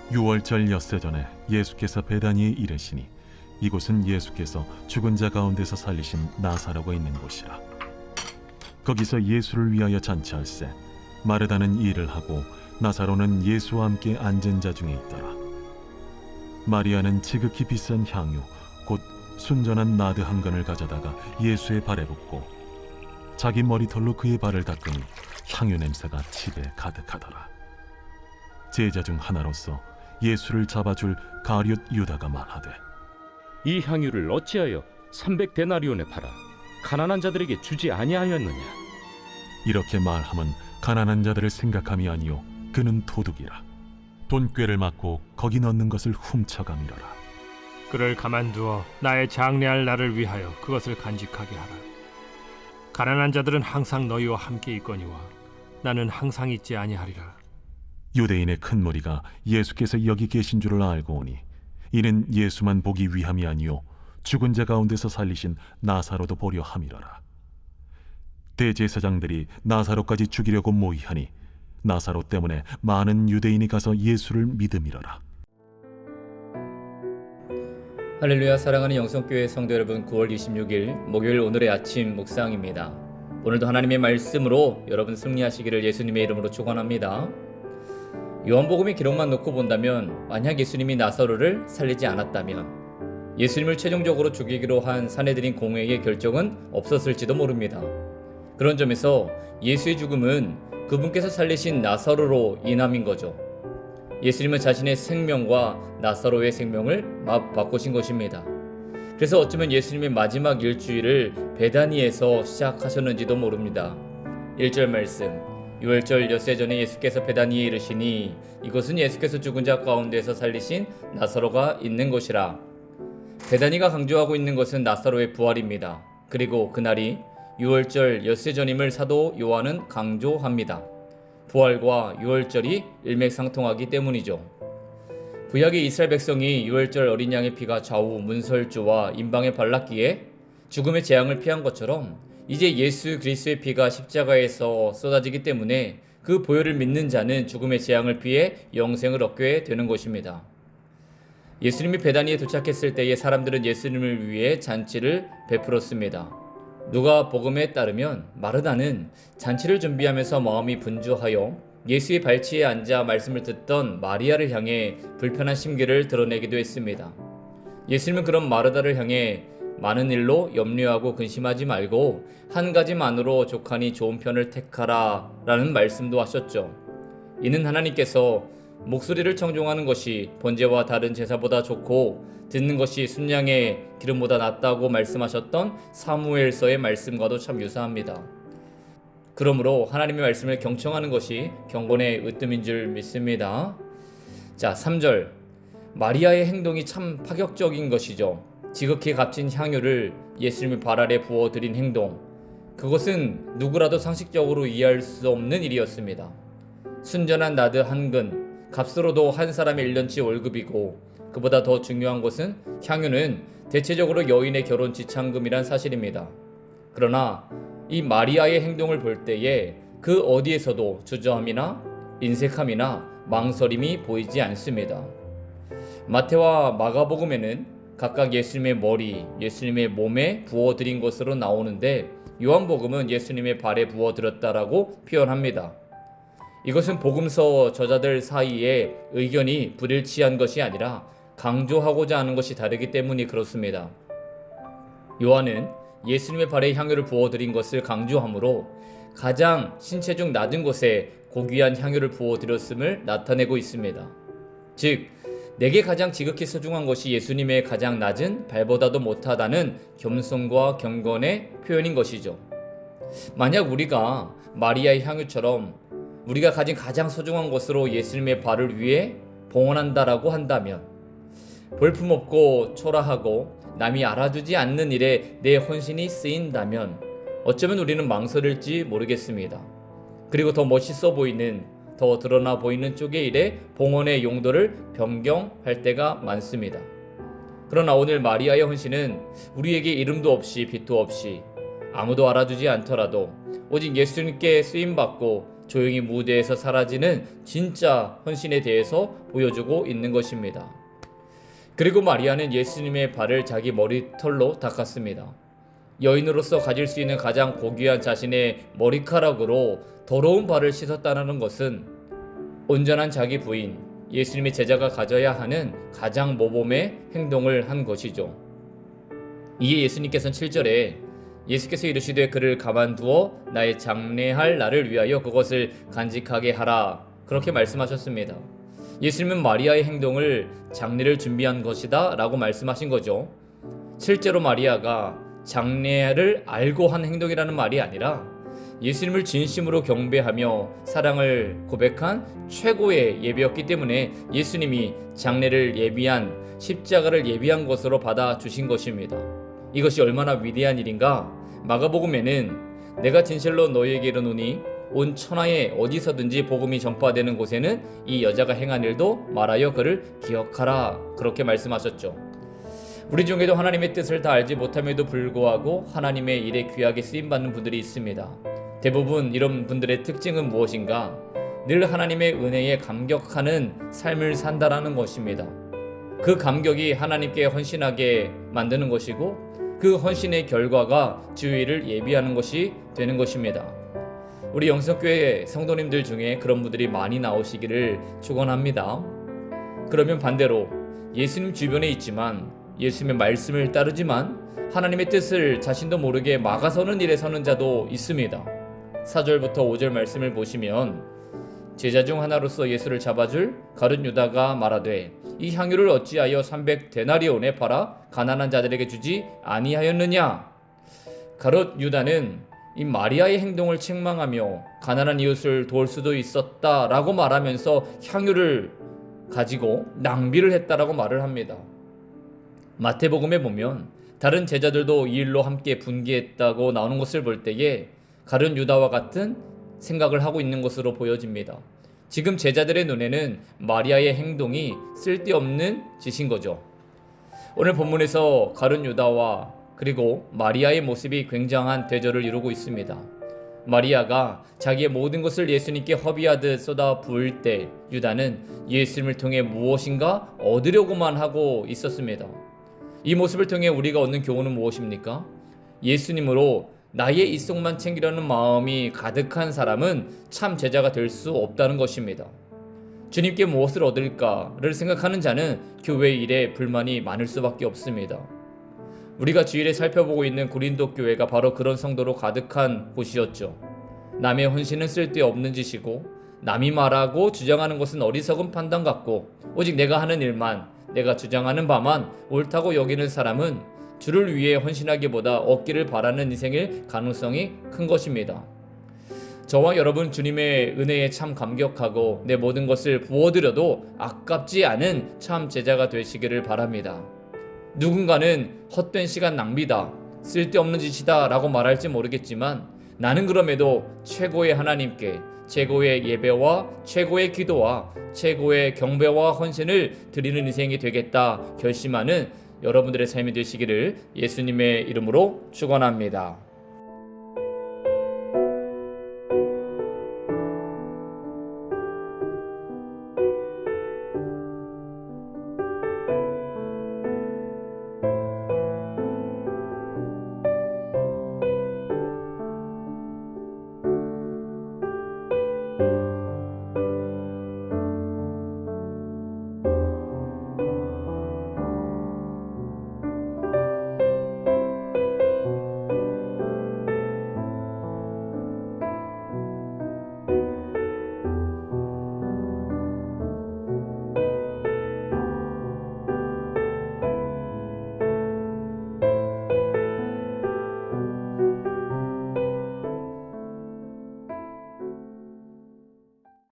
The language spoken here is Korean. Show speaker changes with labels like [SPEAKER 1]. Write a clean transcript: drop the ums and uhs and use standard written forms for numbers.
[SPEAKER 1] 유월절 엿새 전에 예수께서 베다니에 이르시니 이곳은 예수께서 죽은 자 가운데서 살리신 나사로가 있는 곳이라. 거기서 예수를 위하여 잔치할세 마르다는 일을 하고 나사로는 예수와 함께 앉은 자 중에 있더라. 마리아는 지극히 비싼 향유 곧 순전한 나드 한 근을 가져다가 예수의 발에 붓고 자기 머리털로 그의 발을 닦으니 향유 냄새가 집에 가득하더라. 제자 중 하나로서 예수를 잡아줄 가룟 유다가 말하되,
[SPEAKER 2] 이 향유를 어찌하여 300데나리온에 팔아 가난한 자들에게 주지 아니하였느냐?
[SPEAKER 1] 이렇게 말함은 가난한 자들을 생각함이 아니요 그는 도둑이라. 돈꾀를 맞고 거기 넣는 것을 훔쳐가미러라.
[SPEAKER 3] 그를 가만두어 나의 장래할 날을 위하여 그것을 간직하게 하라. 가난한 자들은 항상 너희와 함께 있거니와 나는 항상 있지 아니하리라.
[SPEAKER 1] 유대인의 큰 무리가 예수께서 여기 계신 줄을 알고 오니 이는 예수만 보기 위함이 아니요 죽은 자 가운데서 살리신 나사로도 보려 함이러라. 대제사장들이 나사로까지 죽이려고 모의하니 나사로 때문에 많은 유대인이 가서 예수를 믿음이러라.
[SPEAKER 4] 할렐루야. 사랑하는 영성교회 성도 여러분, 9월 26일 목요일 오늘의 아침 묵상입니다. 오늘도 하나님의 말씀으로 여러분 승리하시기를 예수님의 이름으로 축원합니다. 요한복음의 기록만 놓고 본다면 만약 예수님이 나사로를 살리지 않았다면 예수님을 최종적으로 죽이기로 한 산헤드린 공회의 결정은 없었을지도 모릅니다. 그런 점에서 예수의 죽음은 그분께서 살리신 나사로로 인함인 거죠. 예수님은 자신의 생명과 나사로의 생명을 바꾸신 것입니다. 그래서 어쩌면 예수님의 마지막 일주일을 베다니에서 시작하셨는지도 모릅니다. 1절 말씀, 유월절 엿새 전에 예수께서 베다니에 이르시니 이곳은 예수께서 죽은 자 가운데서 살리신 나사로가 있는 곳이라. 베다니가 강조하고 있는 것은 나사로의 부활입니다. 그리고 그날이 유월절 엿새 전임을 사도 요한은 강조합니다. 부활과 유월절이 일맥상통하기 때문이죠. 구약의 이스라엘 백성이 유월절 어린 양의 피가 좌우 문설주와 임방에 발랐기에 죽음의 재앙을 피한 것처럼 이제 예수 그리스도의 피가 십자가에서 쏟아지기 때문에 그 보혈을 믿는 자는 죽음의 재앙을 피해 영생을 얻게 되는 것입니다. 예수님이 베다니에 도착했을 때에 사람들은 예수님을 위해 잔치를 베풀었습니다. 누가복음에 따르면 마르다는 잔치를 준비하면서 마음이 분주하여 예수의 발치에 앉아 말씀을 듣던 마리아를 향해 불편한 심기를 드러내기도 했습니다. 예수님은 그런 마르다를 향해 많은 일로 염려하고 근심하지 말고 한 가지만으로 족하니 좋은 편을 택하라 라는 말씀도 하셨죠. 이는 하나님께서 목소리를 청종하는 것이 번제와 다른 제사보다 좋고 듣는 것이 순양의 기름보다 낫다고 말씀하셨던 사무엘서의 말씀과도 참 유사합니다. 그러므로 하나님의 말씀을 경청하는 것이 경건의 으뜸인 줄 믿습니다. 자, 3절, 마리아의 행동이 참 파격적인 것이죠. 지극히 값진 향유를 예수님의 발 아래 부어드린 행동, 그것은 누구라도 상식적으로 이해할 수 없는 일이었습니다. 순전한 나드 한 근, 값으로도 한 사람의 1년치 월급이고 그보다 더 중요한 것은 향유는 대체적으로 여인의 결혼 지참금이란 사실입니다. 그러나 이 마리아의 행동을 볼 때에 그 어디에서도 주저함이나 인색함이나 망설임이 보이지 않습니다. 마태와 마가복음에는 각각 예수님의 머리, 예수님의 몸에 부어드린 것으로 나오는데 요한복음은 예수님의 발에 부어드렸다라고 표현합니다. 이것은 복음서 저자들 사이에 의견이 불일치한 것이 아니라 강조하고자 하는 것이 다르기 때문이 그렇습니다. 요한은 예수님의 발에 향유를 부어드린 것을 강조하므로 가장 신체 중 낮은 곳에 고귀한 향유를 부어드렸음을 나타내고 있습니다. 즉, 내게 가장 지극히 소중한 것이 예수님의 가장 낮은 발보다도 못하다는 겸손과 경건의 표현인 것이죠. 만약 우리가 마리아의 향유처럼 우리가 가진 가장 소중한 것으로 예수님의 발을 위해 봉헌한다라고 한다면, 볼품없고 초라하고 남이 알아주지 않는 일에 내 헌신이 쓰인다면 어쩌면 우리는 망설일지 모르겠습니다. 그리고 더 멋있어 보이는, 더 드러나 보이는 쪽의 일에 봉헌의 용도를 변경할 때가 많습니다. 그러나 오늘 마리아의 헌신은 우리에게 이름도 없이 빛도 없이 아무도 알아주지 않더라도 오직 예수님께 쓰임받고 조용히 무대에서 사라지는 진짜 헌신에 대해서 보여주고 있는 것입니다. 그리고 마리아는 예수님의 발을 자기 머리털로 닦았습니다. 여인으로서 가질 수 있는 가장 고귀한 자신의 머리카락으로 더러운 발을 씻었다는 것은 온전한 자기 부인, 예수님의 제자가 가져야 하는 가장 모범의 행동을 한 것이죠. 이에 예수님께서는 7절에 예수께서 이르시되 그를 가만두어 나의 장례할 날을 위하여 그것을 간직하게 하라, 그렇게 말씀하셨습니다. 예수님은 마리아의 행동을 장례를 준비한 것이다 라고 말씀하신 거죠. 실제로 마리아가 장례를 알고 한 행동이라는 말이 아니라 예수님을 진심으로 경배하며 사랑을 고백한 최고의 예배였기 때문에 예수님이 장례를 예비한, 십자가를 예비한 것으로 받아주신 것입니다. 이것이 얼마나 위대한 일인가. 마가복음에는 내가 진실로 너희에게 이르노니 온 천하에 어디서든지 복음이 전파되는 곳에는 이 여자가 행한 일도 말하여 그를 기억하라, 그렇게 말씀하셨죠. 우리 중에도 하나님의 뜻을 다 알지 못함에도 불구하고 하나님의 일에 귀하게 쓰임받는 분들이 있습니다. 대부분 이런 분들의 특징은 무엇인가? 늘 하나님의 은혜에 감격하는 삶을 산다라는 것입니다. 그 감격이 하나님께 헌신하게 만드는 것이고 그 헌신의 결과가 주의를 예비하는 것이 되는 것입니다. 우리 영성교회 성도님들 중에 그런 분들이 많이 나오시기를 축원합니다. 그러면 반대로 예수님 주변에 있지만 예수님의 말씀을 따르지만 하나님의 뜻을 자신도 모르게 막아서는 일에 서는 자도 있습니다. 4절부터 5절 말씀을 보시면 제자 중 하나로서 예수를 잡아줄 가룟 유다가 말하되 이 향유를 어찌하여 300데나리온에 팔아 가난한 자들에게 주지 아니하였느냐. 가룟 유다는 이 마리아의 행동을 책망하며 가난한 이웃을 도울 수도 있었다라고 말하면서 향유를 가지고 낭비를 했다라고 말을 합니다. 마태복음에 보면 다른 제자들도 이 일로 함께 분개했다고 나오는 것을 볼 때에 가룟 유다와 같은 생각을 하고 있는 것으로 보여집니다. 지금 제자들의 눈에는 마리아의 행동이 쓸데없는 짓인 거죠. 오늘 본문에서 가룟 유다와 그리고 마리아의 모습이 굉장한 대조를 이루고 있습니다. 마리아가 자기의 모든 것을 예수님께 허비하듯 쏟아 부을 때 유다는 예수님을 통해 무엇인가 얻으려고만 하고 있었습니다. 이 모습을 통해 우리가 얻는 교훈은 무엇입니까? 예수님으로 나의 이속만 챙기려는 마음이 가득한 사람은 참 제자가 될 수 없다는 것입니다. 주님께 무엇을 얻을까를 생각하는 자는 교회 일에 불만이 많을 수밖에 없습니다. 우리가 주일에 살펴보고 있는 고린도 교회가 바로 그런 성도로 가득한 곳이었죠. 남의 헌신은 쓸데없는 짓이고 남이 말하고 주장하는 것은 어리석은 판단 같고 오직 내가 하는 일만, 내가 주장하는 바만 옳다고 여기는 사람은 주를 위해 헌신하기보다 얻기를 바라는 인생일 가능성이 큰 것입니다. 저와 여러분 주님의 은혜에 참 감격하고 내 모든 것을 부어드려도 아깝지 않은 참 제자가 되시기를 바랍니다. 누군가는 헛된 시간 낭비다, 쓸데없는 짓이다 라고 말할지 모르겠지만 나는 그럼에도 최고의 하나님께 최고의 예배와 최고의 기도와 최고의 경배와 헌신을 드리는 인생이 되겠다 결심하는 여러분들의 삶이 되시기를 예수님의 이름으로 축원합니다.